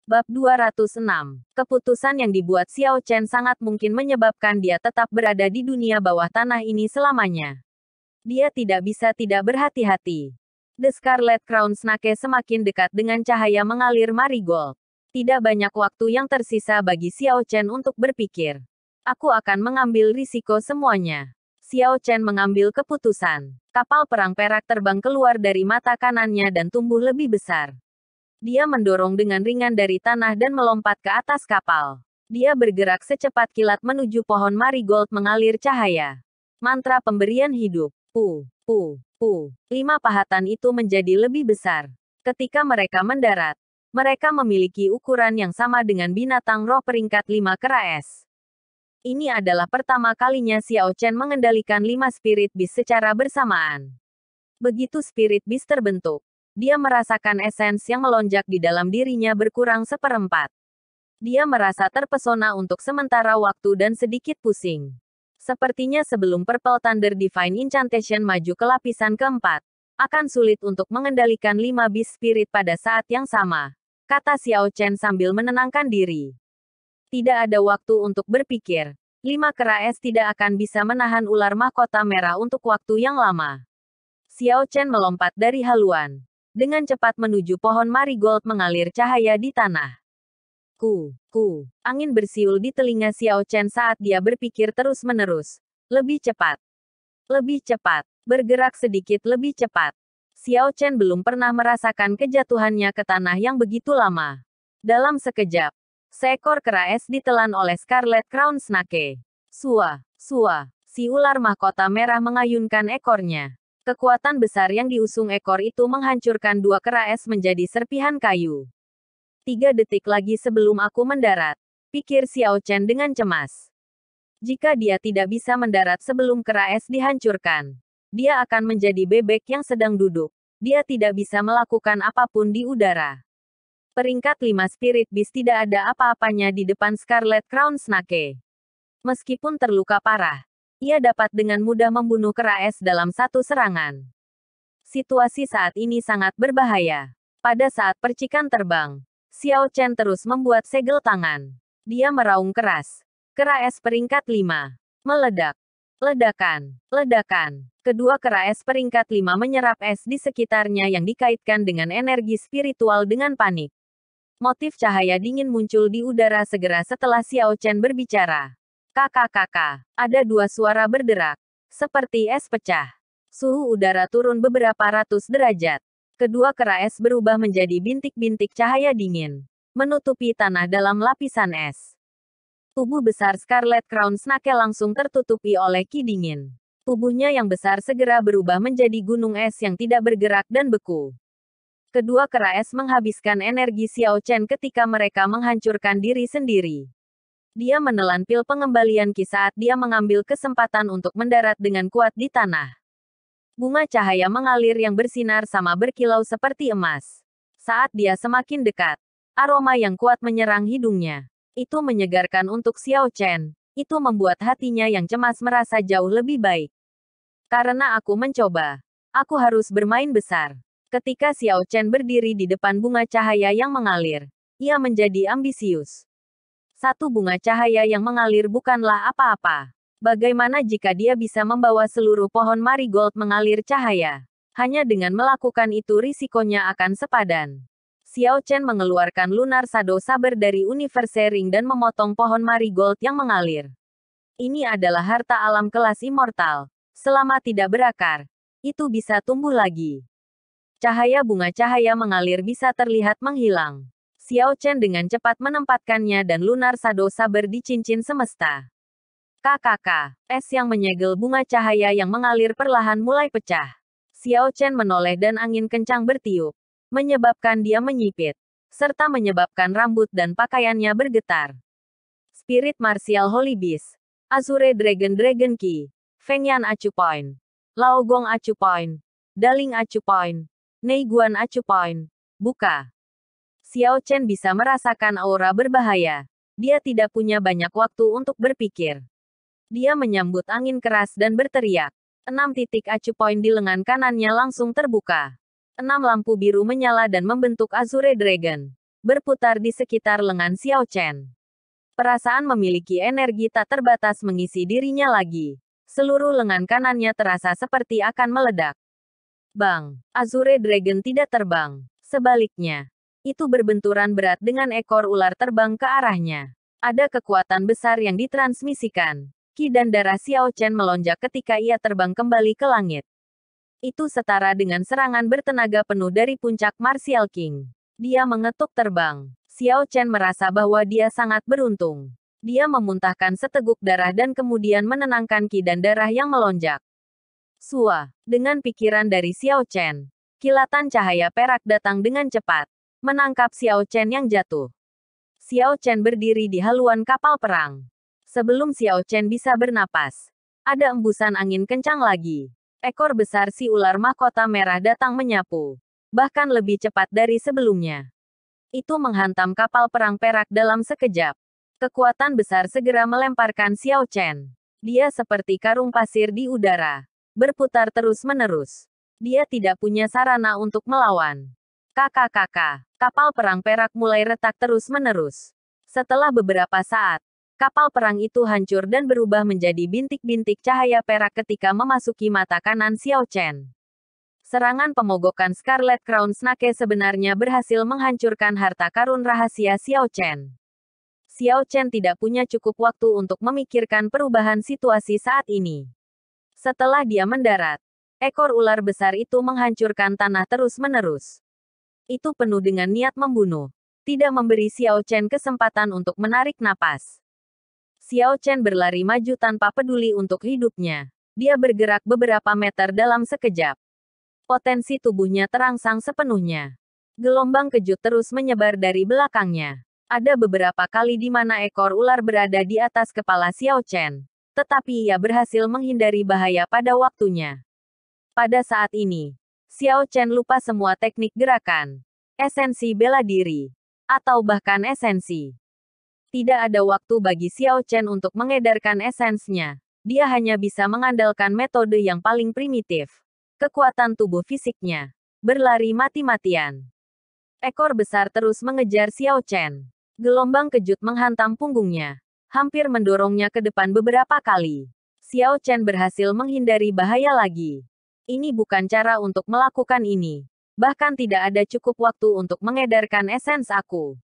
Bab 206. Keputusan yang dibuat Xiao Chen sangat mungkin menyebabkan dia tetap berada di dunia bawah tanah ini selamanya. Dia tidak bisa tidak berhati-hati. The Scarlet Crown Snake semakin dekat dengan cahaya mengalir marigold. Tidak banyak waktu yang tersisa bagi Xiao Chen untuk berpikir. Aku akan mengambil risiko semuanya. Xiao Chen mengambil keputusan. Kapal perang perak terbang keluar dari mata kanannya dan tumbuh lebih besar. Dia mendorong dengan ringan dari tanah dan melompat ke atas kapal. Dia bergerak secepat kilat menuju pohon marigold mengalir cahaya. Mantra pemberian hidup. Pu, pu, pu. 5 pahatan itu menjadi lebih besar. Ketika mereka mendarat, mereka memiliki ukuran yang sama dengan binatang roh peringkat 5 kera es. Ini adalah pertama kalinya Xiao Chen mengendalikan 5 spirit beast secara bersamaan. Begitu spirit beast terbentuk, dia merasakan esens yang melonjak di dalam dirinya berkurang seperempat. Dia merasa terpesona untuk sementara waktu dan sedikit pusing. Sepertinya sebelum Purple Thunder Divine Incantation maju ke lapisan keempat, akan sulit untuk mengendalikan 5 beast spirit pada saat yang sama, kata Xiao Chen sambil menenangkan diri. Tidak ada waktu untuk berpikir. 5 kera es tidak akan bisa menahan ular mahkota merah untuk waktu yang lama. Xiao Chen melompat dari haluan. Dengan cepat menuju pohon marigold mengalir cahaya di tanah. Angin bersiul di telinga Xiao Chen saat dia berpikir terus-menerus. Lebih cepat. Lebih cepat. Bergerak sedikit lebih cepat. Xiao Chen belum pernah merasakan kejatuhannya ke tanah yang begitu lama. Dalam sekejap, seekor kera es ditelan oleh Scarlet Crown Snake. Sua. Si ular mahkota merah mengayunkan ekornya. Kekuatan besar yang diusung ekor itu menghancurkan 2 kera es menjadi serpihan kayu. 3 detik lagi sebelum aku mendarat, pikir Xiao Chen dengan cemas. Jika dia tidak bisa mendarat sebelum kera es dihancurkan, dia akan menjadi bebek yang sedang duduk. Dia tidak bisa melakukan apapun di udara. Peringkat 5 Spirit Beast tidak ada apa-apanya di depan Scarlet Crown Snake. Meskipun terluka parah, ia dapat dengan mudah membunuh kera es dalam satu serangan. Situasi saat ini sangat berbahaya. Pada saat percikan terbang, Xiao Chen terus membuat segel tangan. Dia meraung keras. Kera es peringkat 5. Meledak. Ledakan. Kedua kera es peringkat 5 menyerap es di sekitarnya yang dikaitkan dengan energi spiritual dengan panik. Motif cahaya dingin muncul di udara segera setelah Xiao Chen berbicara. Kakak, ada 2 suara berderak. Seperti es pecah. Suhu udara turun beberapa ratus derajat. Kedua kera es berubah menjadi bintik-bintik cahaya dingin, menutupi tanah dalam lapisan es. Tubuh besar Scarlet Crown Snake langsung tertutupi oleh ki dingin. Tubuhnya yang besar segera berubah menjadi gunung es yang tidak bergerak dan beku. Kedua kera es menghabiskan energi Xiao Chen ketika mereka menghancurkan diri sendiri. Dia menelan pil pengembalian ki saat dia mengambil kesempatan untuk mendarat dengan kuat di tanah. Bunga cahaya mengalir yang bersinar sama berkilau seperti emas. Saat dia semakin dekat, aroma yang kuat menyerang hidungnya. Itu menyegarkan untuk Xiao Chen. Itu membuat hatinya yang cemas merasa jauh lebih baik. Karena aku mencoba, aku harus bermain besar. Ketika Xiao Chen berdiri di depan bunga cahaya yang mengalir, ia menjadi ambisius. Satu bunga cahaya yang mengalir bukanlah apa-apa. Bagaimana jika dia bisa membawa seluruh pohon marigold mengalir cahaya? Hanya dengan melakukan itu risikonya akan sepadan. Xiao Chen mengeluarkan Lunar Shadow Saber dari Universe Ring dan memotong pohon marigold yang mengalir. Ini adalah harta alam kelas immortal. Selama tidak berakar, itu bisa tumbuh lagi. Cahaya bunga cahaya mengalir bisa terlihat menghilang. Xiao Chen dengan cepat menempatkannya dan Lunar Shadow Saber di cincin semesta. Es yang menyegel bunga cahaya yang mengalir perlahan mulai pecah. Xiao Chen menoleh dan angin kencang bertiup, menyebabkan dia menyipit, serta menyebabkan rambut dan pakaiannya bergetar. Spirit Martial Holy Beast, Azure Dragon Ki, Fengyan Acu Point, Lao Gong Acu Point, Daling Acu Point, Neiguan Acu Point, buka. Xiao Chen bisa merasakan aura berbahaya. Dia tidak punya banyak waktu untuk berpikir. Dia menyambut angin keras dan berteriak. 6 titik acu point di lengan kanannya langsung terbuka. 6 lampu biru menyala dan membentuk Azure Dragon. berputar di sekitar lengan Xiao Chen. Perasaan memiliki energi tak terbatas mengisi dirinya lagi. Seluruh lengan kanannya terasa seperti akan meledak. Bang! Azure Dragon tidak terbang. Sebaliknya, itu berbenturan berat dengan ekor ular terbang ke arahnya. Ada kekuatan besar yang ditransmisikan. Qi dan darah Xiao Chen melonjak ketika ia terbang kembali ke langit. Itu setara dengan serangan bertenaga penuh dari puncak Martial King. Dia mengetuk terbang. Xiao Chen merasa bahwa dia sangat beruntung. Dia memuntahkan seteguk darah dan kemudian menenangkan Qi dan darah yang melonjak. Sua, dengan pikiran dari Xiao Chen. Kilatan cahaya perak datang dengan cepat, menangkap Xiao Chen yang jatuh. Xiao Chen berdiri di haluan kapal perang. Sebelum Xiao Chen bisa bernapas, ada embusan angin kencang lagi. Ekor besar si ular mahkota merah datang menyapu. Bahkan lebih cepat dari sebelumnya. Itu menghantam kapal perang perak dalam sekejap. Kekuatan besar segera melemparkan Xiao Chen. Dia seperti karung pasir di udara, berputar terus-menerus. Dia tidak punya sarana untuk melawan. Kakak-kakak, kapal perang perak mulai retak terus-menerus. Setelah beberapa saat, kapal perang itu hancur dan berubah menjadi bintik-bintik cahaya perak ketika memasuki mata kanan Xiao Chen. Serangan pemogokan Scarlet Crown Snake sebenarnya berhasil menghancurkan harta karun rahasia Xiao Chen. Xiao Chen tidak punya cukup waktu untuk memikirkan perubahan situasi saat ini. Setelah dia mendarat, ekor ular besar itu menghancurkan tanah terus-menerus. Itu penuh dengan niat membunuh, tidak memberi Xiao Chen kesempatan untuk menarik napas. Xiao Chen berlari maju tanpa peduli untuk hidupnya. Dia bergerak beberapa meter dalam sekejap. Potensi tubuhnya terangsang sepenuhnya. Gelombang kejut terus menyebar dari belakangnya. Ada beberapa kali di mana ekor ular berada di atas kepala Xiao Chen. Tetapi ia berhasil menghindari bahaya pada waktunya. Pada saat ini, Xiao Chen lupa semua teknik gerakan, esensi bela diri, atau bahkan esensi. Tidak ada waktu bagi Xiao Chen untuk mengedarkan esensnya. Dia hanya bisa mengandalkan metode yang paling primitif. Kekuatan tubuh fisiknya. Berlari mati-matian. Ekor besar terus mengejar Xiao Chen. Gelombang kejut menghantam punggungnya. Hampir mendorongnya ke depan beberapa kali. Xiao Chen berhasil menghindari bahaya lagi. Ini bukan cara untuk melakukan ini. Bahkan tidak ada cukup waktu untuk mengedarkan esens aku.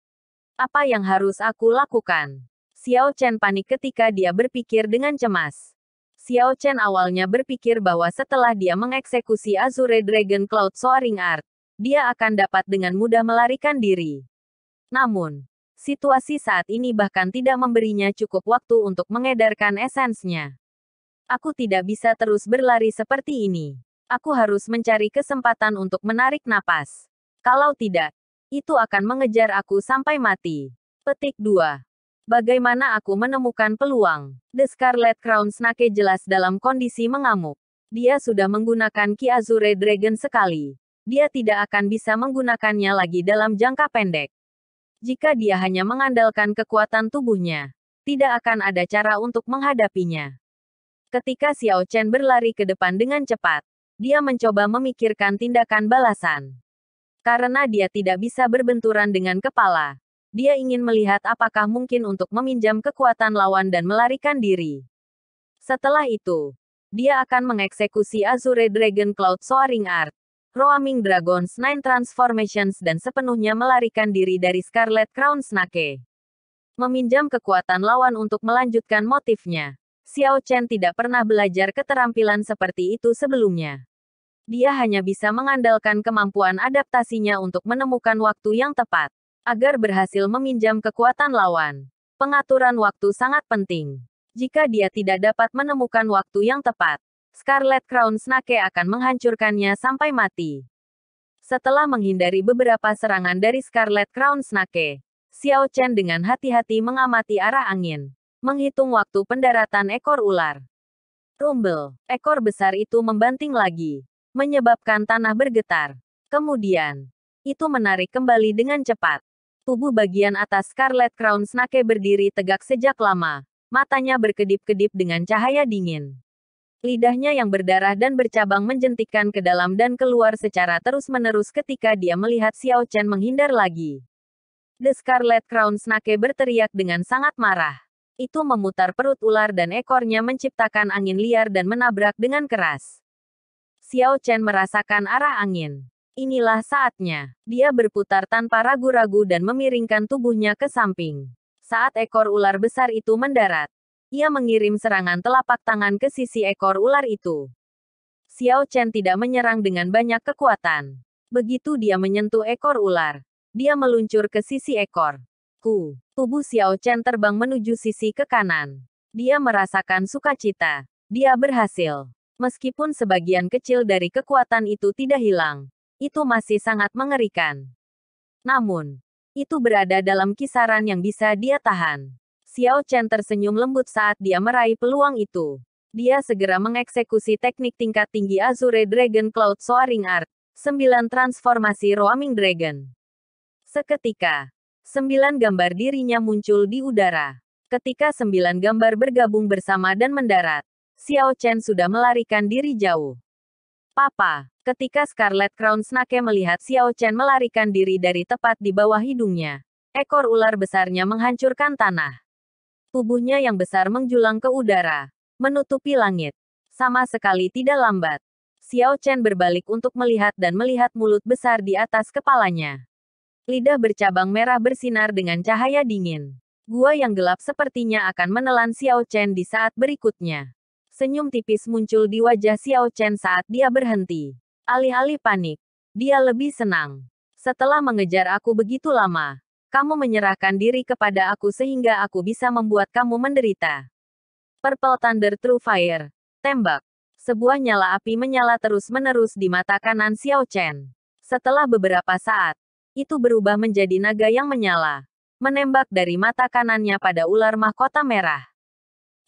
Apa yang harus aku lakukan? Xiao Chen panik ketika dia berpikir dengan cemas. Xiao Chen awalnya berpikir bahwa setelah dia mengeksekusi Azure Dragon Cloud Soaring Art, dia akan dapat dengan mudah melarikan diri. Namun, situasi saat ini bahkan tidak memberinya cukup waktu untuk mengedarkan esensnya. Aku tidak bisa terus berlari seperti ini. Aku harus mencari kesempatan untuk menarik napas. Kalau tidak, itu akan mengejar aku sampai mati. Petik 2. Bagaimana aku menemukan peluang? The Scarlet Crown Snake jelas dalam kondisi mengamuk. Dia sudah menggunakan Ki Azure Dragon sekali. Dia tidak akan bisa menggunakannya lagi dalam jangka pendek. Jika dia hanya mengandalkan kekuatan tubuhnya, tidak akan ada cara untuk menghadapinya. Ketika Xiao Chen berlari ke depan dengan cepat, dia mencoba memikirkan tindakan balasan. Karena dia tidak bisa berbenturan dengan kepala, dia ingin melihat apakah mungkin untuk meminjam kekuatan lawan dan melarikan diri. Setelah itu, dia akan mengeksekusi Azure Dragon Cloud Soaring Art, Roaming Dragon's Nine Transformations dan sepenuhnya melarikan diri dari Scarlet Crown Snake. Meminjam kekuatan lawan untuk melanjutkan motifnya. Xiao Chen tidak pernah belajar keterampilan seperti itu sebelumnya. Dia hanya bisa mengandalkan kemampuan adaptasinya untuk menemukan waktu yang tepat, agar berhasil meminjam kekuatan lawan. Pengaturan waktu sangat penting. Jika dia tidak dapat menemukan waktu yang tepat, Scarlet Crown Snake akan menghancurkannya sampai mati. Setelah menghindari beberapa serangan dari Scarlet Crown Snake, Xiao Chen dengan hati-hati mengamati arah angin, menghitung waktu pendaratan ekor ular. Rumble, ekor besar itu membanting lagi, menyebabkan tanah bergetar. Kemudian, itu menarik kembali dengan cepat. Tubuh bagian atas Scarlet Crown Snake berdiri tegak sejak lama. Matanya berkedip-kedip dengan cahaya dingin. Lidahnya yang berdarah dan bercabang menjentikkan ke dalam dan keluar secara terus-menerus ketika dia melihat Xiao Chen menghindar lagi. The Scarlet Crown Snake berteriak dengan sangat marah. Itu memutar perut ular dan ekornya menciptakan angin liar dan menabrak dengan keras. Xiao Chen merasakan arah angin. Inilah saatnya. Dia berputar tanpa ragu-ragu dan memiringkan tubuhnya ke samping. Saat ekor ular besar itu mendarat, ia mengirim serangan telapak tangan ke sisi ekor ular itu. Xiao Chen tidak menyerang dengan banyak kekuatan. Begitu dia menyentuh ekor ular, dia meluncur ke sisi ekor. Tubuh Xiao Chen terbang menuju sisi ke kanan. Dia merasakan sukacita. Dia berhasil. Meskipun sebagian kecil dari kekuatan itu tidak hilang, itu masih sangat mengerikan. Namun, itu berada dalam kisaran yang bisa dia tahan. Xiao Chen tersenyum lembut saat dia meraih peluang itu. Dia segera mengeksekusi teknik tingkat tinggi Azure Dragon Cloud Soaring Art, 9 transformasi Roaming Dragon. Seketika, 9 gambar dirinya muncul di udara. Ketika 9 gambar bergabung bersama dan mendarat, Xiao Chen sudah melarikan diri jauh. Papa, ketika Scarlet Crown Snake melihat Xiao Chen melarikan diri dari tepat di bawah hidungnya, ekor ular besarnya menghancurkan tanah. Tubuhnya yang besar menjulang ke udara, menutupi langit. Sama sekali tidak lambat. Xiao Chen berbalik untuk melihat dan melihat mulut besar di atas kepalanya. Lidah bercabang merah bersinar dengan cahaya dingin. Gua yang gelap sepertinya akan menelan Xiao Chen di saat berikutnya. Senyum tipis muncul di wajah Xiao Chen saat dia berhenti. Alih-alih panik, dia lebih senang. Setelah mengejar aku begitu lama, kamu menyerahkan diri kepada aku sehingga aku bisa membuat kamu menderita. Purple Thunder True Fire. Tembak. Sebuah nyala api menyala terus-menerus di mata kanan Xiao Chen. Setelah beberapa saat, itu berubah menjadi naga yang menyala. Menembak dari mata kanannya pada ular mahkota merah.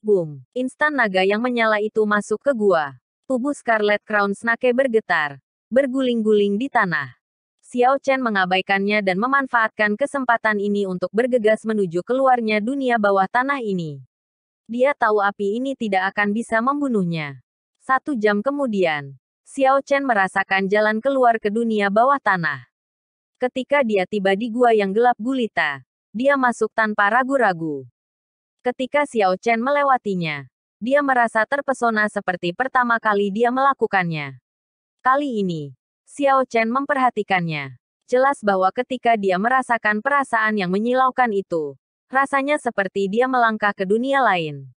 Boom! Instan naga yang menyala itu masuk ke gua. Tubuh Scarlet Crown Snake bergetar, berguling-guling di tanah. Xiao Chen mengabaikannya dan memanfaatkan kesempatan ini untuk bergegas menuju keluarnya dunia bawah tanah ini. Dia tahu api ini tidak akan bisa membunuhnya. 1 jam kemudian, Xiao Chen merasakan jalan keluar ke dunia bawah tanah. Ketika dia tiba di gua yang gelap gulita, dia masuk tanpa ragu-ragu. Ketika Xiao Chen melewatinya, dia merasa terpesona seperti pertama kali dia melakukannya. Kali ini, Xiao Chen memperhatikannya. Jelas bahwa ketika dia merasakan perasaan yang menyilaukan itu, rasanya seperti dia melangkah ke dunia lain.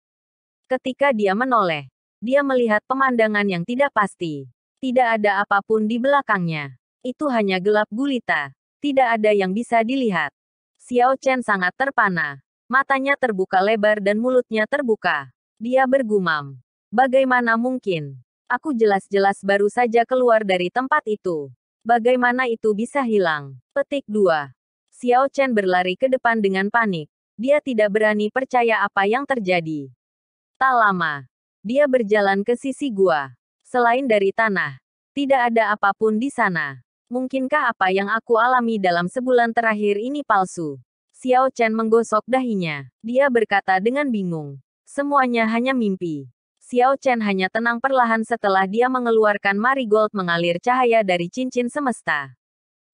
Ketika dia menoleh, dia melihat pemandangan yang tidak pasti. Tidak ada apapun di belakangnya. Itu hanya gelap gulita. Tidak ada yang bisa dilihat. Xiao Chen sangat terpana. Matanya terbuka lebar dan mulutnya terbuka. Dia bergumam. Bagaimana mungkin? Aku jelas-jelas baru saja keluar dari tempat itu. Bagaimana itu bisa hilang? Petik 2. Xiao Chen berlari ke depan dengan panik. Dia tidak berani percaya apa yang terjadi. Tak lama, dia berjalan ke sisi gua. Selain dari tanah, tidak ada apapun di sana. Mungkinkah apa yang aku alami dalam sebulan terakhir ini palsu? Xiao Chen menggosok dahinya. Dia berkata dengan bingung. Semuanya hanya mimpi. Xiao Chen hanya tenang perlahan setelah dia mengeluarkan marigold mengalir cahaya dari cincin semesta.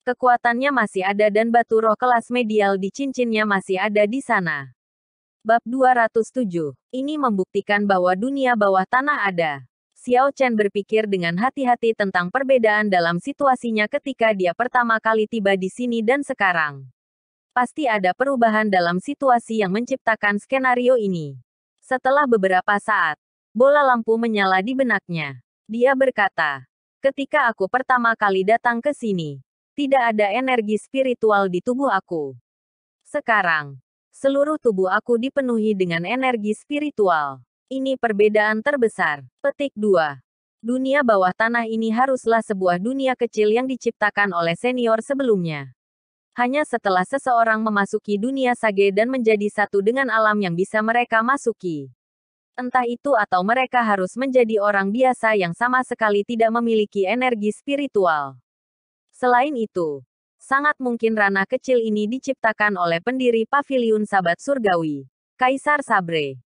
Kekuatannya masih ada dan batu roh kelas medial di cincinnya masih ada di sana. Bab 207. Ini membuktikan bahwa dunia bawah tanah ada. Xiao Chen berpikir dengan hati-hati tentang perbedaan dalam situasinya ketika dia pertama kali tiba di sini dan sekarang. Pasti ada perubahan dalam situasi yang menciptakan skenario ini. Setelah beberapa saat, bola lampu menyala di benaknya. Dia berkata, ketika aku pertama kali datang ke sini, tidak ada energi spiritual di tubuh aku. Sekarang, seluruh tubuh aku dipenuhi dengan energi spiritual. Ini perbedaan terbesar. Petik 2. Dunia bawah tanah ini haruslah sebuah dunia kecil yang diciptakan oleh senior sebelumnya. Hanya setelah seseorang memasuki dunia sage dan menjadi satu dengan alam yang bisa mereka masuki. Entah itu atau mereka harus menjadi orang biasa yang sama sekali tidak memiliki energi spiritual. Selain itu, sangat mungkin ranah kecil ini diciptakan oleh pendiri Paviliun Sabat Surgawi, Kaisar Sabre.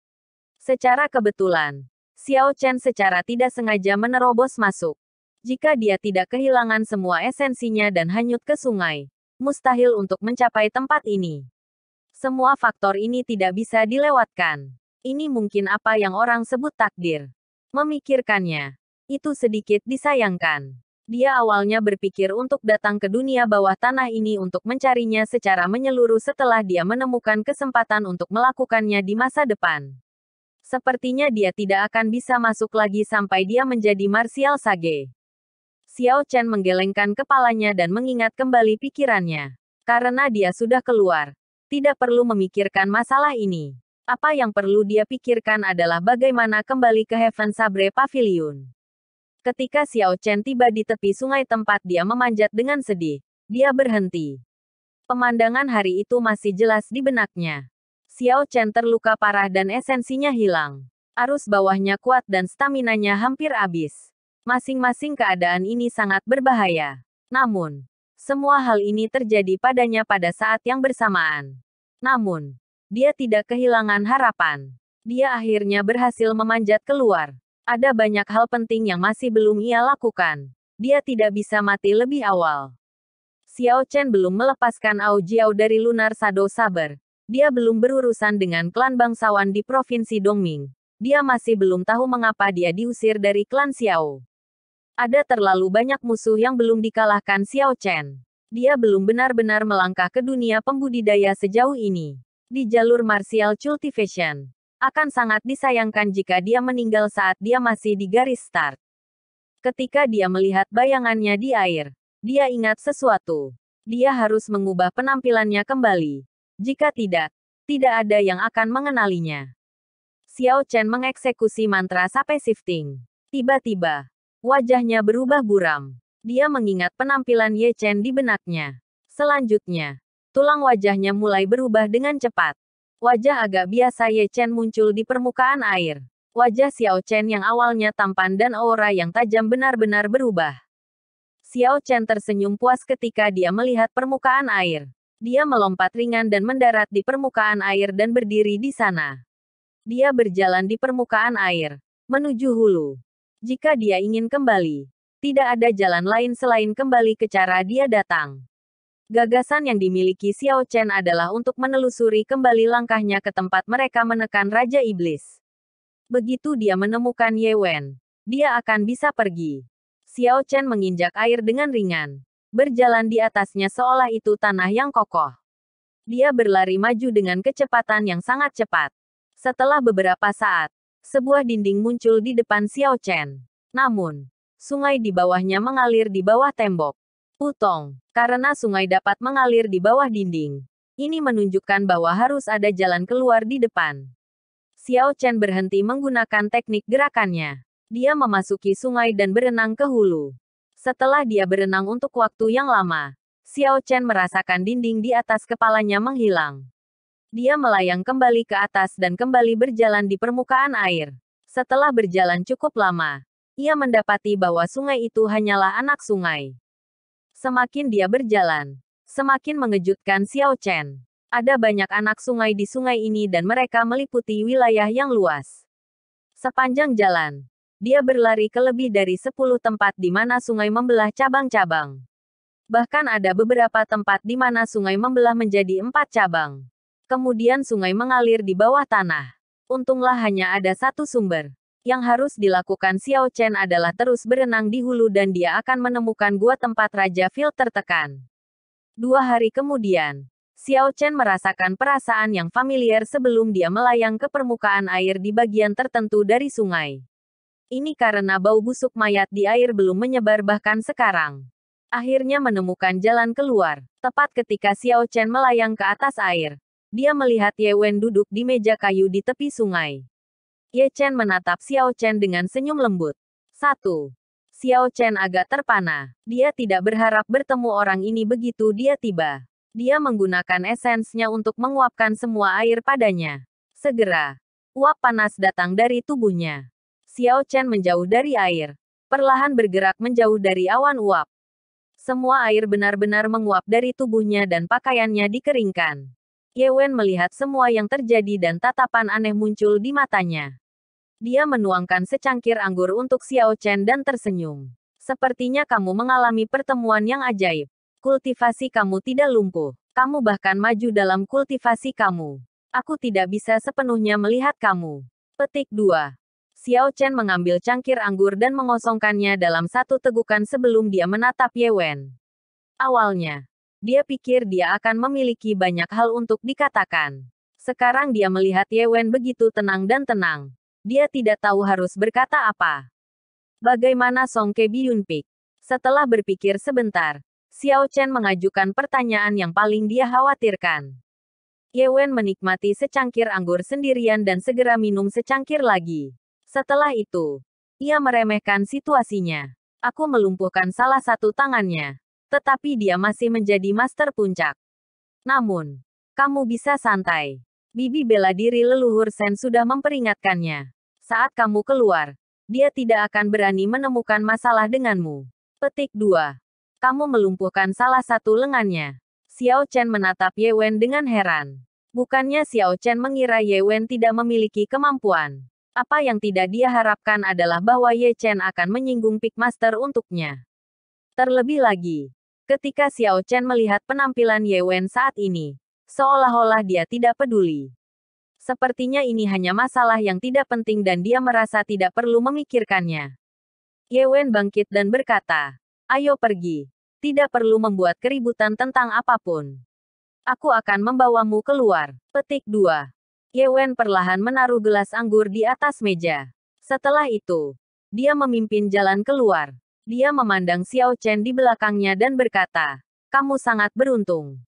Secara kebetulan, Xiao Chen secara tidak sengaja menerobos masuk. Jika dia tidak kehilangan semua esensinya dan hanyut ke sungai, mustahil untuk mencapai tempat ini. Semua faktor ini tidak bisa dilewatkan. Ini mungkin apa yang orang sebut takdir. Memikirkannya, itu sedikit disayangkan. Dia awalnya berpikir untuk datang ke dunia bawah tanah ini untuk mencarinya secara menyeluruh setelah dia menemukan kesempatan untuk melakukannya di masa depan. Sepertinya dia tidak akan bisa masuk lagi sampai dia menjadi Martial Sage. Xiao Chen menggelengkan kepalanya dan mengingat kembali pikirannya. Karena dia sudah keluar, tidak perlu memikirkan masalah ini. Apa yang perlu dia pikirkan adalah bagaimana kembali ke Heaven Sabre Pavilion. Ketika Xiao Chen tiba di tepi sungai tempat dia memanjat dengan sedih, dia berhenti. Pemandangan hari itu masih jelas di benaknya. Xiao Chen terluka parah dan esensinya hilang. Arus bawahnya kuat dan staminanya hampir habis. Masing-masing keadaan ini sangat berbahaya. Namun, semua hal ini terjadi padanya pada saat yang bersamaan. Namun, dia tidak kehilangan harapan. Dia akhirnya berhasil memanjat keluar. Ada banyak hal penting yang masih belum ia lakukan. Dia tidak bisa mati lebih awal. Xiao Chen belum melepaskan Ao Jiao dari Lunar Shadow Saber. Dia belum berurusan dengan klan bangsawan di Provinsi Dongming. Dia masih belum tahu mengapa dia diusir dari klan Xiao. Ada terlalu banyak musuh yang belum dikalahkan Xiao Chen. Dia belum benar-benar melangkah ke dunia pembudidaya sejauh ini. Di jalur martial cultivation. Akan sangat disayangkan jika dia meninggal saat dia masih di garis start. Ketika dia melihat bayangannya di air, dia ingat sesuatu. Dia harus mengubah penampilannya kembali. Jika tidak, tidak ada yang akan mengenalinya. Xiao Chen mengeksekusi mantra Sape Shifting. Tiba-tiba, wajahnya berubah buram. Dia mengingat penampilan Ye Chen di benaknya. Selanjutnya, tulang wajahnya mulai berubah dengan cepat. Wajah agak biasa Ye Chen muncul di permukaan air. Wajah Xiao Chen yang awalnya tampan dan aura yang tajam benar-benar berubah. Xiao Chen tersenyum puas ketika dia melihat permukaan air. Dia melompat ringan dan mendarat di permukaan air dan berdiri di sana. Dia berjalan di permukaan air, menuju hulu. Jika dia ingin kembali, tidak ada jalan lain selain kembali ke cara dia datang. Gagasan yang dimiliki Xiao Chen adalah untuk menelusuri kembali langkahnya ke tempat mereka menekan Raja Iblis. Begitu dia menemukan Ye Wen, dia akan bisa pergi. Xiao Chen menginjak air dengan ringan. Berjalan di atasnya seolah itu tanah yang kokoh. Dia berlari maju dengan kecepatan yang sangat cepat. Setelah beberapa saat, sebuah dinding muncul di depan Xiao Chen. Namun, sungai di bawahnya mengalir di bawah tembok. Putong, karena sungai dapat mengalir di bawah dinding. Ini menunjukkan bahwa harus ada jalan keluar di depan. Xiao Chen berhenti menggunakan teknik gerakannya. Dia memasuki sungai dan berenang ke hulu. Setelah dia berenang untuk waktu yang lama, Xiao Chen merasakan dinding di atas kepalanya menghilang. Dia melayang kembali ke atas dan kembali berjalan di permukaan air. Setelah berjalan cukup lama, ia mendapati bahwa sungai itu hanyalah anak sungai. Semakin dia berjalan, semakin mengejutkan Xiao Chen. Ada banyak anak sungai di sungai ini dan mereka meliputi wilayah yang luas. Sepanjang jalan, dia berlari ke lebih dari 10 tempat di mana sungai membelah cabang-cabang. Bahkan ada beberapa tempat di mana sungai membelah menjadi 4 cabang. Kemudian sungai mengalir di bawah tanah. Untunglah hanya ada satu sumber. Yang harus dilakukan Xiao Chen adalah terus berenang di hulu dan dia akan menemukan gua tempat Raja Field tertekan. 2 hari kemudian, Xiao Chen merasakan perasaan yang familiar sebelum dia melayang ke permukaan air di bagian tertentu dari sungai. Ini karena bau busuk mayat di air belum menyebar bahkan sekarang. Akhirnya menemukan jalan keluar. Tepat ketika Xiao Chen melayang ke atas air, dia melihat Ye Wen duduk di meja kayu di tepi sungai. Ye Chen menatap Xiao Chen dengan senyum lembut. 1. Xiao Chen agak terpana. Dia tidak berharap bertemu orang ini begitu dia tiba. Dia menggunakan esensnya untuk menguapkan semua air padanya. Segera, uap panas datang dari tubuhnya. Xiao Chen menjauh dari air. Perlahan bergerak menjauh dari awan uap. Semua air benar-benar menguap dari tubuhnya dan pakaiannya dikeringkan. Ye Wen melihat semua yang terjadi dan tatapan aneh muncul di matanya. Dia menuangkan secangkir anggur untuk Xiao Chen dan tersenyum. Sepertinya kamu mengalami pertemuan yang ajaib. Kultivasi kamu tidak lumpuh. Kamu bahkan maju dalam kultivasi kamu. Aku tidak bisa sepenuhnya melihat kamu. Petik 2. Xiao Chen mengambil cangkir anggur dan mengosongkannya dalam satu tegukan sebelum dia menatap Ye Wen. Awalnya, dia pikir dia akan memiliki banyak hal untuk dikatakan. Sekarang dia melihat Ye Wen begitu tenang dan tenang. Dia tidak tahu harus berkata apa. Bagaimana Songke Biyunpik? Setelah berpikir sebentar, Xiao Chen mengajukan pertanyaan yang paling dia khawatirkan. Ye Wen menikmati secangkir anggur sendirian dan segera minum secangkir lagi. Setelah itu, ia meremehkan situasinya. Aku melumpuhkan salah satu tangannya. Tetapi dia masih menjadi master puncak. Namun, kamu bisa santai. Bibi bela diri leluhur Sen sudah memperingatkannya. Saat kamu keluar, dia tidak akan berani menemukan masalah denganmu. Petik 2. Kamu melumpuhkan salah satu lengannya. Xiao Chen menatap Ye Wen dengan heran. Bukannya Xiao Chen mengira Ye Wen tidak memiliki kemampuan. Apa yang tidak dia harapkan adalah bahwa Ye Chen akan menyinggung Peak Master untuknya. Terlebih lagi, ketika Xiao Chen melihat penampilan Ye Wen saat ini, seolah-olah dia tidak peduli. Sepertinya ini hanya masalah yang tidak penting dan dia merasa tidak perlu memikirkannya. Ye Wen bangkit dan berkata, "Ayo pergi. Tidak perlu membuat keributan tentang apapun. Aku akan membawamu keluar." Petik 2. Ye Wen perlahan menaruh gelas anggur di atas meja. Setelah itu, dia memimpin jalan keluar. Dia memandang Xiao Chen di belakangnya dan berkata, "Kamu sangat beruntung."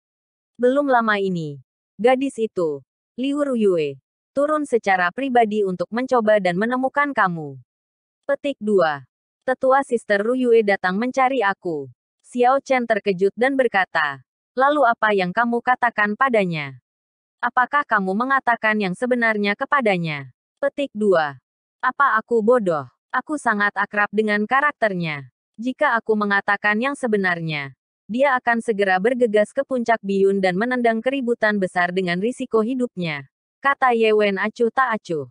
Belum lama ini, gadis itu, Liu Ruyue, turun secara pribadi untuk mencoba dan menemukan kamu. Petik 2. Tetua Sister Ruyue datang mencari aku. Xiao Chen terkejut dan berkata, "Lalu apa yang kamu katakan padanya? Apakah kamu mengatakan yang sebenarnya kepadanya?" Petik 2. Apa aku bodoh? Aku sangat akrab dengan karakternya. Jika aku mengatakan yang sebenarnya, dia akan segera bergegas ke puncak Biyun dan menendang keributan besar dengan risiko hidupnya. Kata Ye Wen acuh tak acuh.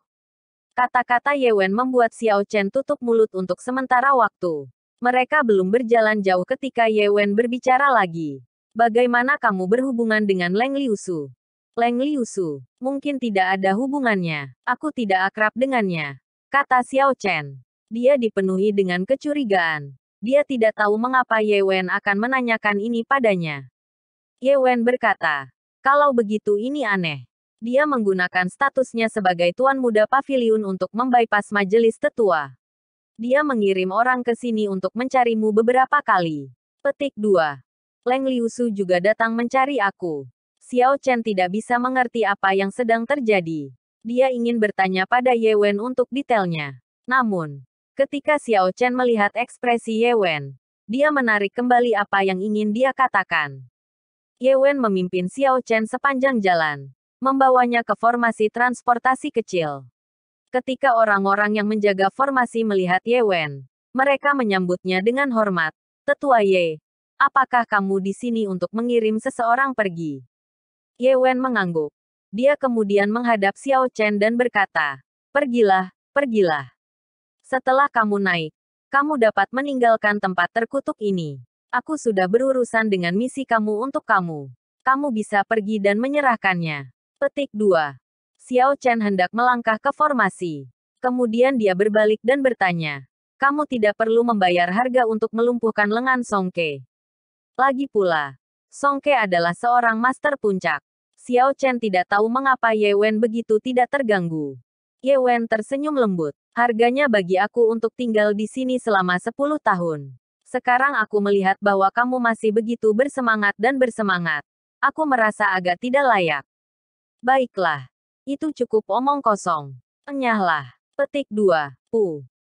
Kata-kata Ye Wen membuat Xiao Chen tutup mulut untuk sementara waktu. Mereka belum berjalan jauh ketika Ye Wen berbicara lagi. "Bagaimana kamu berhubungan dengan Leng Liusu?" "Leng Liusu, mungkin tidak ada hubungannya. Aku tidak akrab dengannya," kata Xiao Chen. Dia dipenuhi dengan kecurigaan. Dia tidak tahu mengapa Ye Wen akan menanyakan ini padanya. Ye Wen berkata, "Kalau begitu ini aneh." Dia menggunakan statusnya sebagai tuan muda paviliun untuk membypass majelis tetua. Dia mengirim orang ke sini untuk mencarimu beberapa kali. Petik 2. Leng Liusu juga datang mencari aku. Xiao Chen tidak bisa mengerti apa yang sedang terjadi. Dia ingin bertanya pada Ye Wen untuk detailnya. Namun, ketika Xiao Chen melihat ekspresi Ye Wen, dia menarik kembali apa yang ingin dia katakan. Ye Wen memimpin Xiao Chen sepanjang jalan, membawanya ke formasi transportasi kecil. Ketika orang-orang yang menjaga formasi melihat Ye Wen, mereka menyambutnya dengan hormat. "Tetua Ye, apakah kamu di sini untuk mengirim seseorang pergi?" Ye Wen mengangguk. Dia kemudian menghadap Xiao Chen dan berkata, "Pergilah, pergilah. Setelah kamu naik, kamu dapat meninggalkan tempat terkutuk ini. Aku sudah berurusan dengan misi kamu untuk kamu. Kamu bisa pergi dan menyerahkannya." Petik 2. Xiao Chen hendak melangkah ke formasi. Kemudian dia berbalik dan bertanya, "Kamu tidak perlu membayar harga untuk melumpuhkan lengan Songke. Lagi pula, Songke adalah seorang master puncak." Xiao Chen tidak tahu mengapa Ye Wen begitu tidak terganggu. Ye Wen tersenyum lembut. "Harganya bagi aku untuk tinggal di sini selama 10 tahun. Sekarang aku melihat bahwa kamu masih begitu bersemangat dan bersemangat. Aku merasa agak tidak layak." "Baiklah. Itu cukup omong kosong. Enyahlah." Petik 2.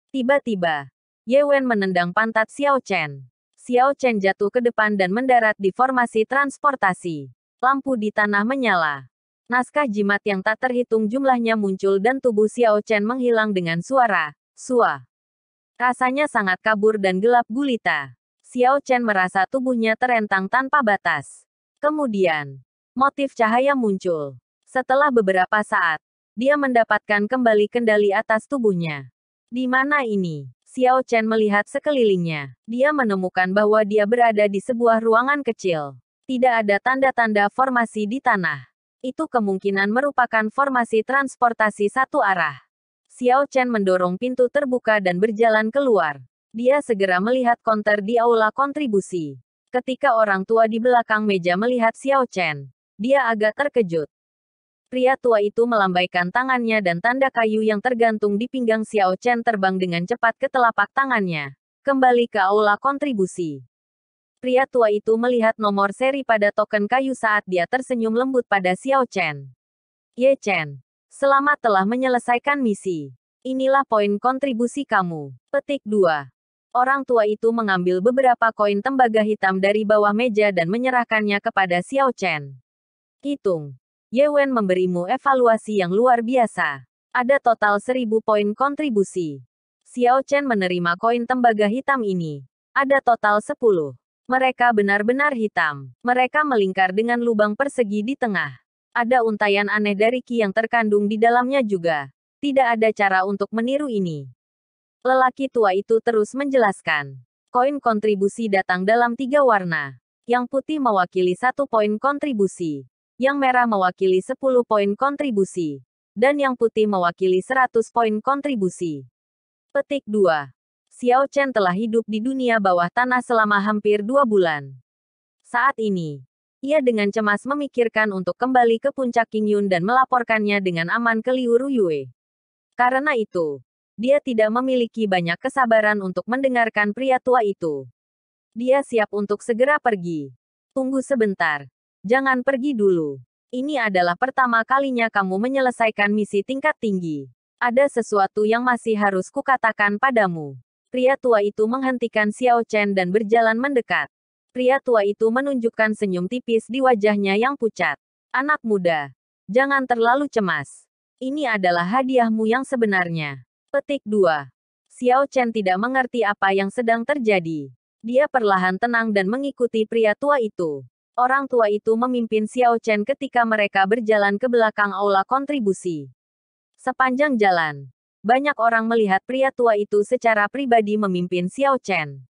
Tiba-tiba, Ye Wen menendang pantat Xiao Chen. Xiao Chen jatuh ke depan dan mendarat di formasi transportasi. Lampu di tanah menyala. Naskah jimat yang tak terhitung jumlahnya muncul dan tubuh Xiao Chen menghilang dengan suara, "Sua." Rasanya sangat kabur dan gelap gulita. Xiao Chen merasa tubuhnya terentang tanpa batas. Kemudian, motif cahaya muncul. Setelah beberapa saat, dia mendapatkan kembali kendali atas tubuhnya. "Di mana ini?" Xiao Chen melihat sekelilingnya. Dia menemukan bahwa dia berada di sebuah ruangan kecil. Tidak ada tanda-tanda formasi di tanah. Itu kemungkinan merupakan formasi transportasi satu arah. Xiao Chen mendorong pintu terbuka dan berjalan keluar. Dia segera melihat konter di aula kontribusi. Ketika orang tua di belakang meja melihat Xiao Chen, dia agak terkejut. Pria tua itu melambaikan tangannya dan tanda kayu yang tergantung di pinggang Xiao Chen terbang dengan cepat ke telapak tangannya. Kembali ke aula kontribusi. Pria tua itu melihat nomor seri pada token kayu saat dia tersenyum lembut pada Xiao Chen. Ye Chen, selamat telah menyelesaikan misi. Inilah poin kontribusi kamu. Petik 2. Orang tua itu mengambil beberapa koin tembaga hitam dari bawah meja dan menyerahkannya kepada Xiao Chen. Hitung. Ye Wen memberimu evaluasi yang luar biasa. Ada total 1000 poin kontribusi. Xiao Chen menerima koin tembaga hitam ini. Ada total 10. Mereka benar-benar hitam. Mereka melingkar dengan lubang persegi di tengah. Ada untaian aneh dari Qi yang terkandung di dalamnya juga. Tidak ada cara untuk meniru ini. Lelaki tua itu terus menjelaskan. Koin kontribusi datang dalam 3 warna. Yang putih mewakili 1 poin kontribusi. Yang merah mewakili 10 poin kontribusi. Dan yang putih mewakili 100 poin kontribusi. Petik 2. Xiao Chen telah hidup di dunia bawah tanah selama hampir 2 bulan. Saat ini, ia dengan cemas memikirkan untuk kembali ke puncak Qingyun dan melaporkannya dengan aman ke Liu Ruyue. Karena itu, dia tidak memiliki banyak kesabaran untuk mendengarkan pria tua itu. Dia siap untuk segera pergi. Tunggu sebentar. Jangan pergi dulu. Ini adalah pertama kalinya kamu menyelesaikan misi tingkat tinggi. Ada sesuatu yang masih harus kukatakan padamu. Pria tua itu menghentikan Xiao Chen dan berjalan mendekat. Pria tua itu menunjukkan senyum tipis di wajahnya yang pucat. Anak muda, jangan terlalu cemas. Ini adalah hadiahmu yang sebenarnya. Petik 2. Xiao Chen tidak mengerti apa yang sedang terjadi. Dia perlahan tenang dan mengikuti pria tua itu. Orang tua itu memimpin Xiao Chen ketika mereka berjalan ke belakang aula kontribusi. Sepanjang jalan, banyak orang melihat pria tua itu secara pribadi memimpin Xiao Chen.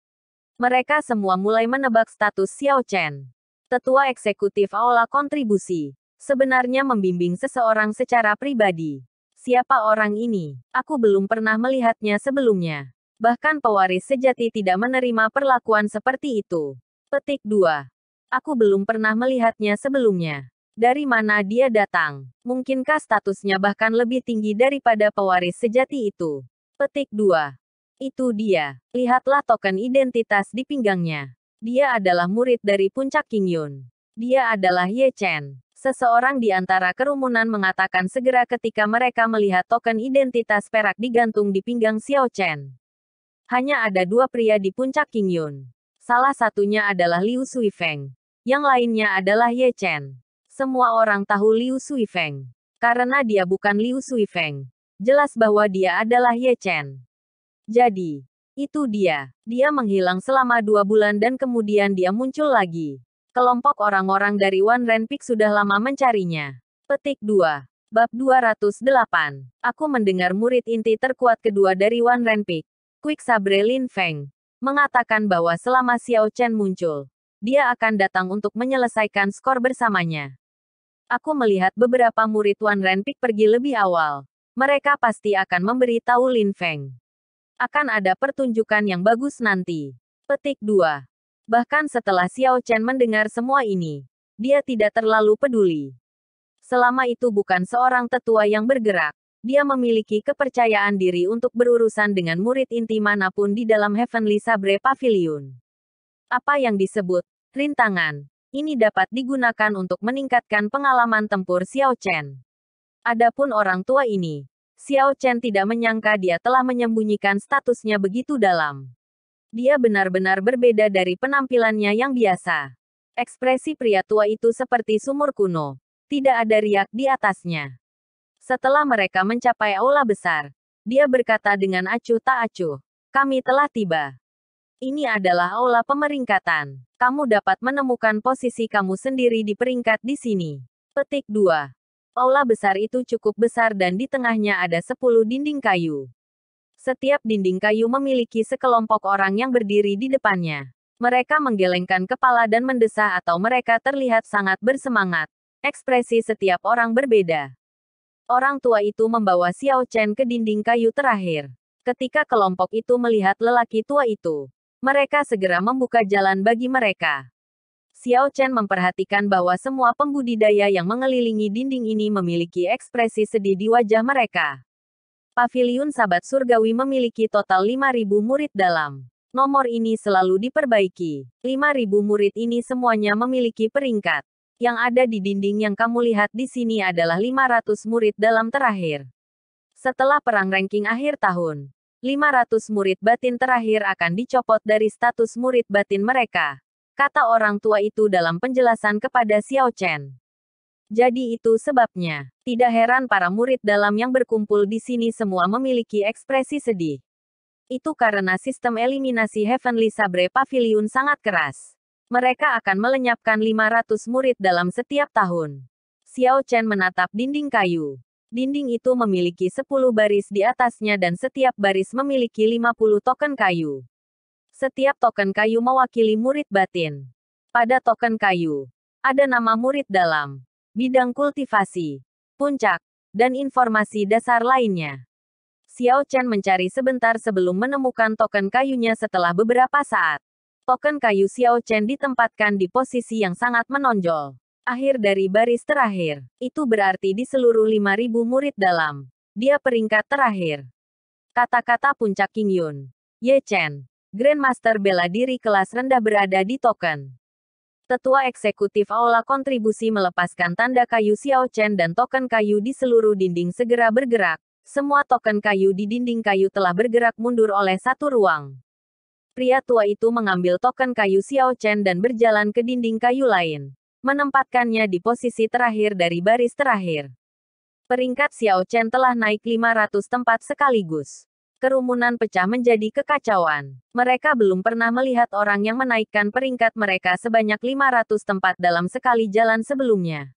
Mereka semua mulai menebak status Xiao Chen. Tetua eksekutif aula kontribusi sebenarnya membimbing seseorang secara pribadi. Siapa orang ini? Aku belum pernah melihatnya sebelumnya. Bahkan pewaris sejati tidak menerima perlakuan seperti itu. Petik 2. Aku belum pernah melihatnya sebelumnya. Dari mana dia datang? Mungkinkah statusnya bahkan lebih tinggi daripada pewaris sejati itu? Petik 2. Itu dia. Lihatlah token identitas di pinggangnya. Dia adalah murid dari puncak Qingyun. Dia adalah Ye Chen. Seseorang di antara kerumunan mengatakan segera ketika mereka melihat token identitas perak digantung di pinggang Xiao Chen. Hanya ada 2 pria di puncak Qingyun. Salah satunya adalah Liu Suifeng. Yang lainnya adalah Ye Chen. Semua orang tahu Liu Suifeng. Karena dia bukan Liu Suifeng. Jelas bahwa dia adalah Ye Chen. Jadi, itu dia. Dia menghilang selama 2 bulan dan kemudian dia muncul lagi. Kelompok orang-orang dari One Ren Peak sudah lama mencarinya. Petik 2. Bab 208. Aku mendengar murid inti terkuat kedua dari One Ren Peak, Quick Sabre Lin Feng, mengatakan bahwa selama Xiao Chen muncul, dia akan datang untuk menyelesaikan skor bersamanya. Aku melihat beberapa murid One Ren Peak pergi lebih awal. Mereka pasti akan memberi tahu Lin Feng. Akan ada pertunjukan yang bagus nanti. Petik 2. Bahkan setelah Xiao Chen mendengar semua ini, dia tidak terlalu peduli. Selama itu bukan seorang tetua yang bergerak, dia memiliki kepercayaan diri untuk berurusan dengan murid inti manapun di dalam Heavenly Sabre Pavilion. Apa yang disebut rintangan ini dapat digunakan untuk meningkatkan pengalaman tempur Xiao Chen. Adapun orang tua ini, Xiao Chen tidak menyangka dia telah menyembunyikan statusnya begitu dalam. Dia benar-benar berbeda dari penampilannya yang biasa. Ekspresi pria tua itu seperti sumur kuno. Tidak ada riak di atasnya. Setelah mereka mencapai aula besar, dia berkata dengan acuh tak acuh, "Kami telah tiba. Ini adalah aula pemeringkatan. Kamu dapat menemukan posisi kamu sendiri di peringkat di sini." Petik 2. Aula besar itu cukup besar dan di tengahnya ada 10 dinding kayu. Setiap dinding kayu memiliki sekelompok orang yang berdiri di depannya. Mereka menggelengkan kepala dan mendesah atau mereka terlihat sangat bersemangat. Ekspresi setiap orang berbeda. Orang tua itu membawa Xiao Chen ke dinding kayu terakhir. Ketika kelompok itu melihat lelaki tua itu, mereka segera membuka jalan bagi mereka. Xiao Chen memperhatikan bahwa semua pembudidaya yang mengelilingi dinding ini memiliki ekspresi sedih di wajah mereka. Paviliun Sahabat Surgawi memiliki total 5.000 murid dalam. Nomor ini selalu diperbaiki. 5.000 murid ini semuanya memiliki peringkat. Yang ada di dinding yang kamu lihat di sini adalah 500 murid dalam terakhir. Setelah perang ranking akhir tahun, 500 murid batin terakhir akan dicopot dari status murid batin mereka, kata orang tua itu dalam penjelasan kepada Xiao Chen. Jadi itu sebabnya, tidak heran para murid dalam yang berkumpul di sini semua memiliki ekspresi sedih. Itu karena sistem eliminasi Heavenly Sabre Pavilion sangat keras. Mereka akan melenyapkan 500 murid dalam setiap tahun. Xiao Chen menatap dinding kayu. Dinding itu memiliki 10 baris di atasnya dan setiap baris memiliki 50 token kayu. Setiap token kayu mewakili murid batin. Pada token kayu, ada nama murid dalam bidang kultivasi, puncak, dan informasi dasar lainnya. Xiao Chen mencari sebentar sebelum menemukan token kayunya setelah beberapa saat. Token kayu Xiao Chen ditempatkan di posisi yang sangat menonjol. Akhir dari baris terakhir. Itu berarti di seluruh 5.000 murid dalam. Dia peringkat terakhir. Kata-kata puncak King Yun. Ye Chen, Grandmaster bela diri kelas rendah berada di token. Tetua Eksekutif Aula Kontribusi melepaskan tanda kayu Xiao Chen dan token kayu di seluruh dinding segera bergerak. Semua token kayu di dinding kayu telah bergerak mundur oleh satu ruang. Pria tua itu mengambil token kayu Xiao Chen dan berjalan ke dinding kayu lain, menempatkannya di posisi terakhir dari baris terakhir. Peringkat Xiao Chen telah naik 500 tempat sekaligus. Kerumunan pecah menjadi kekacauan. Mereka belum pernah melihat orang yang menaikkan peringkat mereka sebanyak 500 tempat dalam sekali jalan sebelumnya.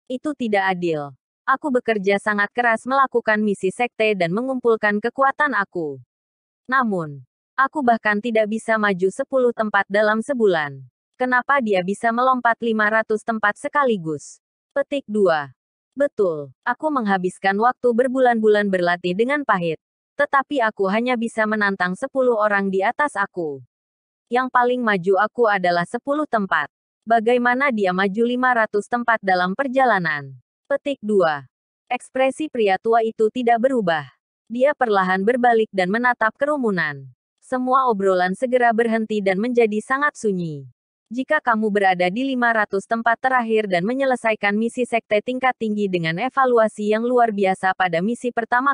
Itu tidak adil. Aku bekerja sangat keras melakukan misi sekte dan mengumpulkan kekuatan aku. Namun, aku bahkan tidak bisa maju 10 tempat dalam sebulan. Kenapa dia bisa melompat 500 tempat sekaligus? Petik 2. Betul, aku menghabiskan waktu berbulan-bulan berlatih dengan pahit. Tetapi aku hanya bisa menantang 10 orang di atas aku. Yang paling maju aku adalah 10 tempat. Bagaimana dia maju 500 tempat dalam perjalanan? Petik 2. Ekspresi pria tua itu tidak berubah. Dia perlahan berbalik dan menatap kerumunan. Semua obrolan segera berhenti dan menjadi sangat sunyi. Jika kamu berada di 500 tempat terakhir dan menyelesaikan misi sekte tingkat tinggi dengan evaluasi yang luar biasa pada misi pertama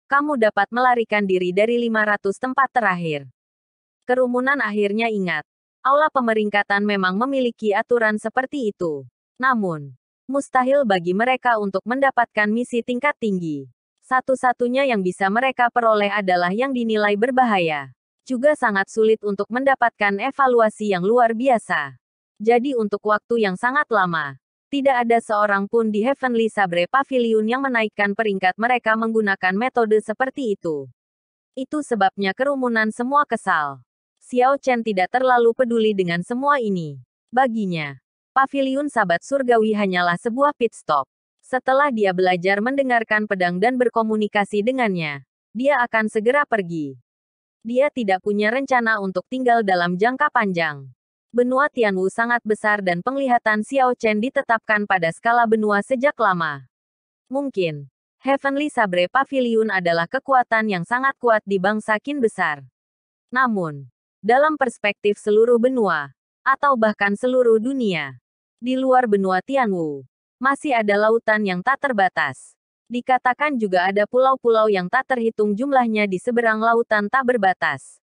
kamu dapat melarikan diri dari 500 tempat terakhir. Kerumunan akhirnya ingat. Aula pemeringkatan memang memiliki aturan seperti itu. Namun, mustahil bagi mereka untuk mendapatkan misi tingkat tinggi. Satu-satunya yang bisa mereka peroleh adalah yang dinilai berbahaya. Juga sangat sulit untuk mendapatkan evaluasi yang luar biasa. Jadi untuk waktu yang sangat lama, tidak ada seorang pun di Heavenly Sabre Pavilion yang menaikkan peringkat mereka menggunakan metode seperti itu. Itu sebabnya kerumunan semua kesal. Xiao Chen tidak terlalu peduli dengan semua ini. Baginya, Pavilion Sahabat Surgawi hanyalah sebuah pit stop. Setelah dia belajar mendengarkan pedang dan berkomunikasi dengannya, dia akan segera pergi. Dia tidak punya rencana untuk tinggal dalam jangka panjang. Benua Tianwu sangat besar dan penglihatan Xiao Chen ditetapkan pada skala benua sejak lama. Mungkin, Heavenly Sabre Pavilion adalah kekuatan yang sangat kuat di bangsa Qin besar. Namun, dalam perspektif seluruh benua, atau bahkan seluruh dunia, di luar benua Tianwu, masih ada lautan yang tak terbatas. Dikatakan juga ada pulau-pulau yang tak terhitung jumlahnya di seberang lautan tak berbatas.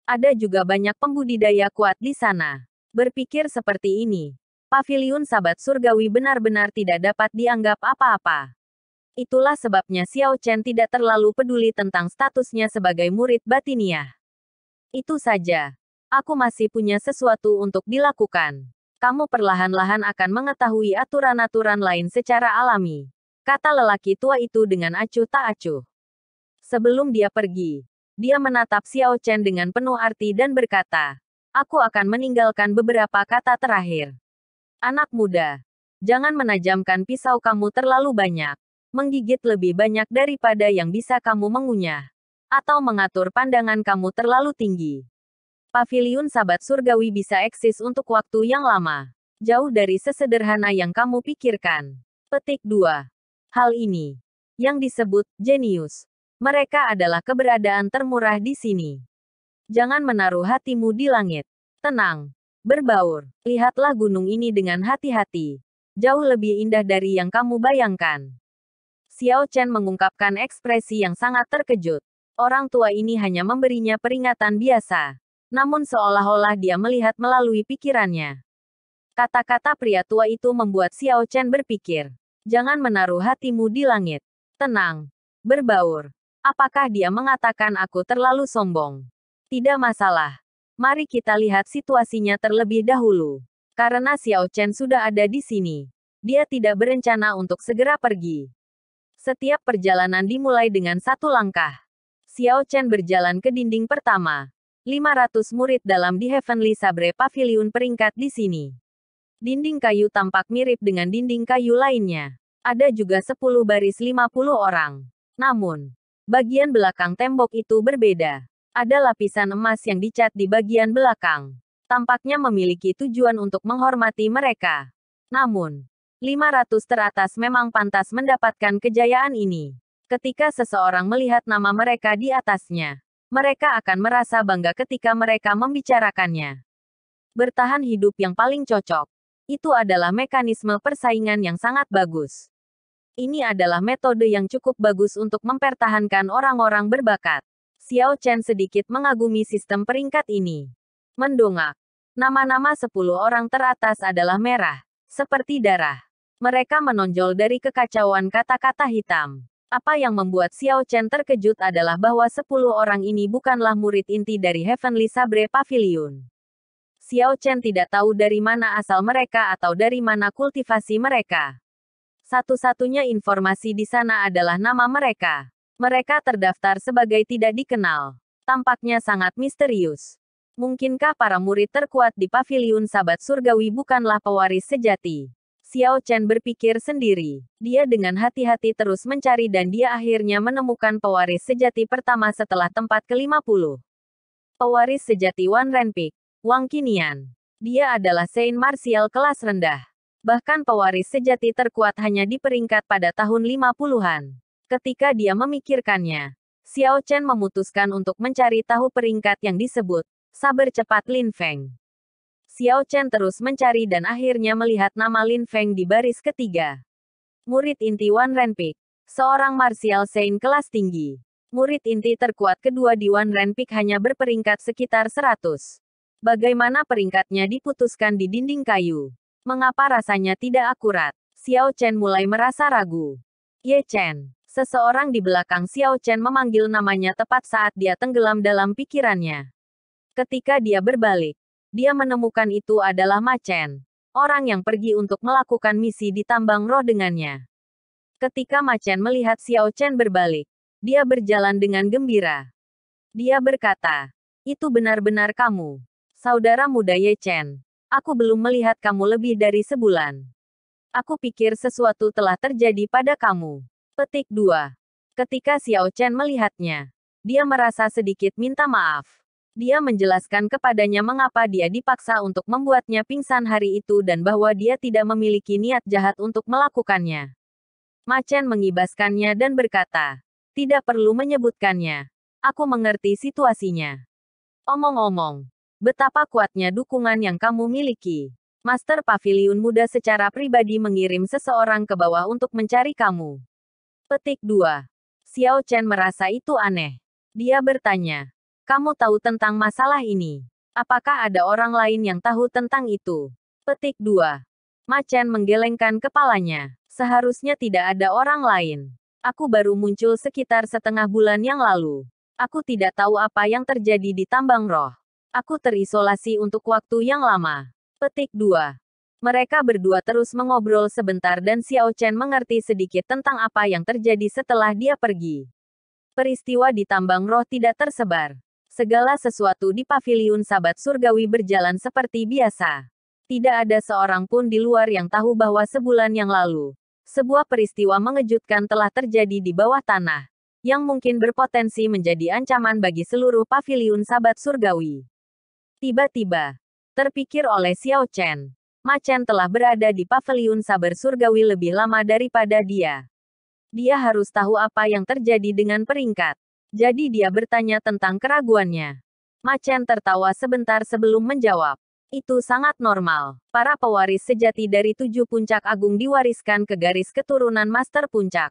Ada juga banyak pembudidaya kuat di sana. Berpikir seperti ini, Pavilion Sahabat Surgawi benar-benar tidak dapat dianggap apa-apa. Itulah sebabnya Xiao Chen tidak terlalu peduli tentang statusnya sebagai murid batiniah. Itu saja. Aku masih punya sesuatu untuk dilakukan. Kamu perlahan-lahan akan mengetahui aturan-aturan lain secara alami, kata lelaki tua itu dengan acuh tak acuh. Sebelum dia pergi, dia menatap Xiao Chen dengan penuh arti dan berkata, "Aku akan meninggalkan beberapa kata terakhir. Anak muda, jangan menajamkan pisau kamu terlalu banyak. Menggigit lebih banyak daripada yang bisa kamu mengunyah. Atau mengatur pandangan kamu terlalu tinggi. Paviliun Sabat Surgawi bisa eksis untuk waktu yang lama. Jauh dari sesederhana yang kamu pikirkan." Petik 2. Hal ini yang disebut jenius. Mereka adalah keberadaan termurah di sini. Jangan menaruh hatimu di langit. Tenang. Berbaur. Lihatlah gunung ini dengan hati-hati. Jauh lebih indah dari yang kamu bayangkan. Xiao Chen mengungkapkan ekspresi yang sangat terkejut. Orang tua ini hanya memberinya peringatan biasa. Namun seolah-olah dia melihat melalui pikirannya. Kata-kata pria tua itu membuat Xiao Chen berpikir. Jangan menaruh hatimu di langit. Tenang. Berbaur. Apakah dia mengatakan aku terlalu sombong? Tidak masalah. Mari kita lihat situasinya terlebih dahulu. Karena Xiao Chen sudah ada di sini. Dia tidak berencana untuk segera pergi. Setiap perjalanan dimulai dengan satu langkah. Xiao Chen berjalan ke dinding pertama. 500 murid dalam di Heavenly Sabre Pavilion peringkat di sini. Dinding kayu tampak mirip dengan dinding kayu lainnya. Ada juga 10 baris 50 orang. Namun, bagian belakang tembok itu berbeda. Ada lapisan emas yang dicat di bagian belakang. Tampaknya memiliki tujuan untuk menghormati mereka. Namun, 500 teratas memang pantas mendapatkan kejayaan ini. Ketika seseorang melihat nama mereka di atasnya, mereka akan merasa bangga ketika mereka membicarakannya. Bertahan hidup yang paling cocok. Itu adalah mekanisme persaingan yang sangat bagus. Ini adalah metode yang cukup bagus untuk mempertahankan orang-orang berbakat. Xiao Chen sedikit mengagumi sistem peringkat ini. Mendongak. Nama-nama 10 orang teratas adalah merah, seperti darah. Mereka menonjol dari kekacauan kata-kata hitam. Apa yang membuat Xiao Chen terkejut adalah bahwa 10 orang ini bukanlah murid inti dari Heavenly Sabre Pavilion. Xiao Chen tidak tahu dari mana asal mereka atau dari mana kultivasi mereka. Satu-satunya informasi di sana adalah nama mereka. Mereka terdaftar sebagai tidak dikenal. Tampaknya sangat misterius. Mungkinkah para murid terkuat di Pavilion Sabat Surgawi bukanlah pewaris sejati? Xiao Chen berpikir sendiri. Dia dengan hati-hati terus mencari dan dia akhirnya menemukan pewaris sejati pertama setelah tempat ke-50. Pewaris sejati Wan Renpik. Wang Qinian. Dia adalah Saint Martial kelas rendah. Bahkan pewaris sejati terkuat hanya di peringkat pada tahun 50-an. Ketika dia memikirkannya, Xiao Chen memutuskan untuk mencari tahu peringkat yang disebut saber cepat Lin Feng. Xiao Chen terus mencari dan akhirnya melihat nama Lin Feng di baris ketiga. Murid inti Wan Renpik. Seorang martial saint kelas tinggi. Murid inti terkuat kedua di Wan Renpik hanya berperingkat sekitar 100. Bagaimana peringkatnya diputuskan di dinding kayu? Mengapa rasanya tidak akurat? Xiao Chen mulai merasa ragu. Ye Chen. Seseorang di belakang Xiao Chen memanggil namanya tepat saat dia tenggelam dalam pikirannya. Ketika dia berbalik, dia menemukan itu adalah Ma Chen. Orang yang pergi untuk melakukan misi di tambang roh dengannya. Ketika Ma Chen melihat Xiao Chen berbalik, dia berjalan dengan gembira. Dia berkata, "Itu benar-benar kamu. Saudara muda Ye Chen. Aku belum melihat kamu lebih dari sebulan. Aku pikir sesuatu telah terjadi pada kamu." Petik 2. Ketika Xiao Chen melihatnya, dia merasa sedikit minta maaf. Dia menjelaskan kepadanya mengapa dia dipaksa untuk membuatnya pingsan hari itu dan bahwa dia tidak memiliki niat jahat untuk melakukannya. Ma Chen mengibaskannya dan berkata, "Tidak perlu menyebutkannya. Aku mengerti situasinya. Omong-omong, betapa kuatnya dukungan yang kamu miliki. Master Pavilion Muda secara pribadi mengirim seseorang ke bawah untuk mencari kamu." Petik 2. Xiao Chen merasa itu aneh. Dia bertanya, "Kamu tahu tentang masalah ini? Apakah ada orang lain yang tahu tentang itu?" Petik 2. Ma Chen menggelengkan kepalanya. "Seharusnya tidak ada orang lain. Aku baru muncul sekitar setengah bulan yang lalu. Aku tidak tahu apa yang terjadi di tambang roh. Aku terisolasi untuk waktu yang lama." Petik 2. Mereka berdua terus mengobrol sebentar dan Xiao Chen mengerti sedikit tentang apa yang terjadi setelah dia pergi. Peristiwa di tambang roh tidak tersebar. Segala sesuatu di paviliun Sabat Surgawi berjalan seperti biasa. Tidak ada seorang pun di luar yang tahu bahwa sebulan yang lalu, sebuah peristiwa mengejutkan telah terjadi di bawah tanah, yang mungkin berpotensi menjadi ancaman bagi seluruh paviliun Sabat Surgawi. Tiba-tiba, terpikir oleh Xiao Chen, Ma Chen telah berada di paviliun Sabar Surgawi lebih lama daripada dia. Dia harus tahu apa yang terjadi dengan peringkat. Jadi dia bertanya tentang keraguannya. Ma Chen tertawa sebentar sebelum menjawab. Itu sangat normal. Para pewaris sejati dari 7 puncak agung diwariskan ke garis keturunan Master Puncak.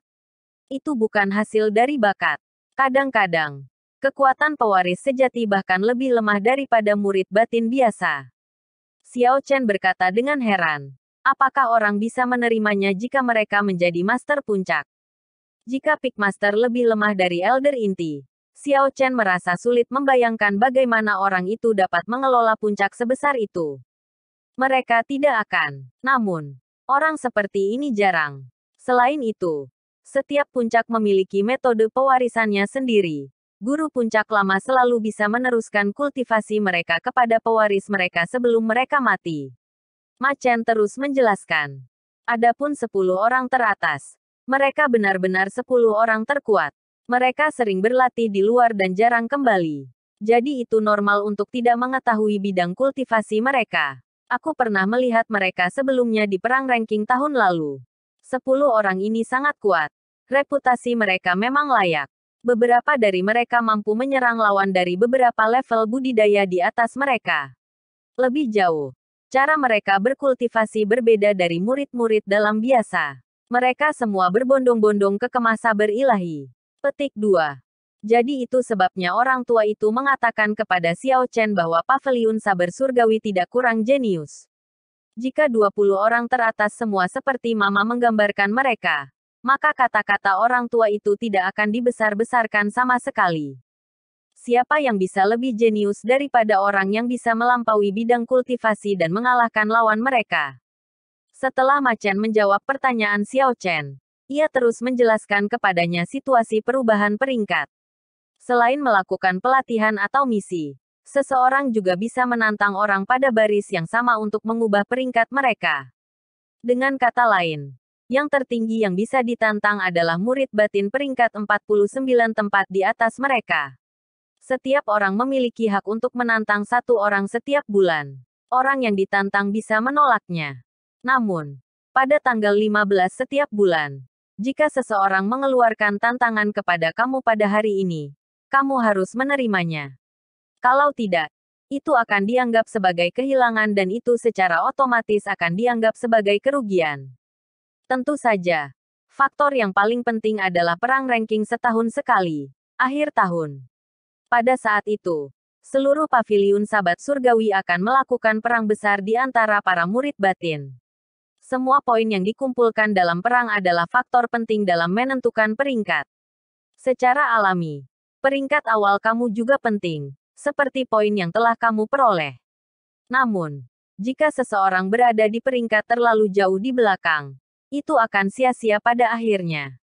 Itu bukan hasil dari bakat. Kadang-kadang, kekuatan pewaris sejati bahkan lebih lemah daripada murid batin biasa. Xiao Chen berkata dengan heran. Apakah orang bisa menerimanya jika mereka menjadi Master Puncak? Jika Peak Master lebih lemah dari Elder Inti, Xiao Chen merasa sulit membayangkan bagaimana orang itu dapat mengelola puncak sebesar itu. Mereka tidak akan. Namun, orang seperti ini jarang. Selain itu, setiap puncak memiliki metode pewarisannya sendiri. Guru puncak lama selalu bisa meneruskan kultivasi mereka kepada pewaris mereka sebelum mereka mati. Ma Chen terus menjelaskan. Adapun 10 orang teratas. Mereka benar-benar 10 orang terkuat. Mereka sering berlatih di luar dan jarang kembali. Jadi itu normal untuk tidak mengetahui bidang kultivasi mereka. Aku pernah melihat mereka sebelumnya di perang ranking tahun lalu. 10 orang ini sangat kuat. Reputasi mereka memang layak. Beberapa dari mereka mampu menyerang lawan dari beberapa level budidaya di atas mereka. Lebih jauh, cara mereka berkultivasi berbeda dari murid-murid dalam biasa. Mereka semua berbondong-bondong ke kemah sabar ilahi. Petik 2. Jadi itu sebabnya orang tua itu mengatakan kepada Xiao Chen bahwa paviliun sabar surgawi tidak kurang jenius. Jika 20 orang teratas semua seperti Mama menggambarkan mereka, maka kata-kata orang tua itu tidak akan dibesar-besarkan sama sekali. Siapa yang bisa lebih jenius daripada orang yang bisa melampaui bidang kultivasi dan mengalahkan lawan mereka? Setelah Ma Chen menjawab pertanyaan Xiao Chen, ia terus menjelaskan kepadanya situasi perubahan peringkat. Selain melakukan pelatihan atau misi, seseorang juga bisa menantang orang pada baris yang sama untuk mengubah peringkat mereka. Dengan kata lain, yang tertinggi yang bisa ditantang adalah murid batin peringkat 49 tempat di atas mereka. Setiap orang memiliki hak untuk menantang satu orang setiap bulan. Orang yang ditantang bisa menolaknya. Namun, pada tanggal 15 setiap bulan, jika seseorang mengeluarkan tantangan kepada kamu pada hari ini, kamu harus menerimanya. Kalau tidak, itu akan dianggap sebagai kehilangan dan itu secara otomatis akan dianggap sebagai kerugian. Tentu saja, faktor yang paling penting adalah perang ranking setahun sekali, akhir tahun. Pada saat itu, seluruh paviliun Sabat Surgawi akan melakukan perang besar di antara para murid batin. Semua poin yang dikumpulkan dalam perang adalah faktor penting dalam menentukan peringkat. Secara alami, peringkat awal kamu juga penting, seperti poin yang telah kamu peroleh. Namun, jika seseorang berada di peringkat terlalu jauh di belakang, itu akan sia-sia pada akhirnya.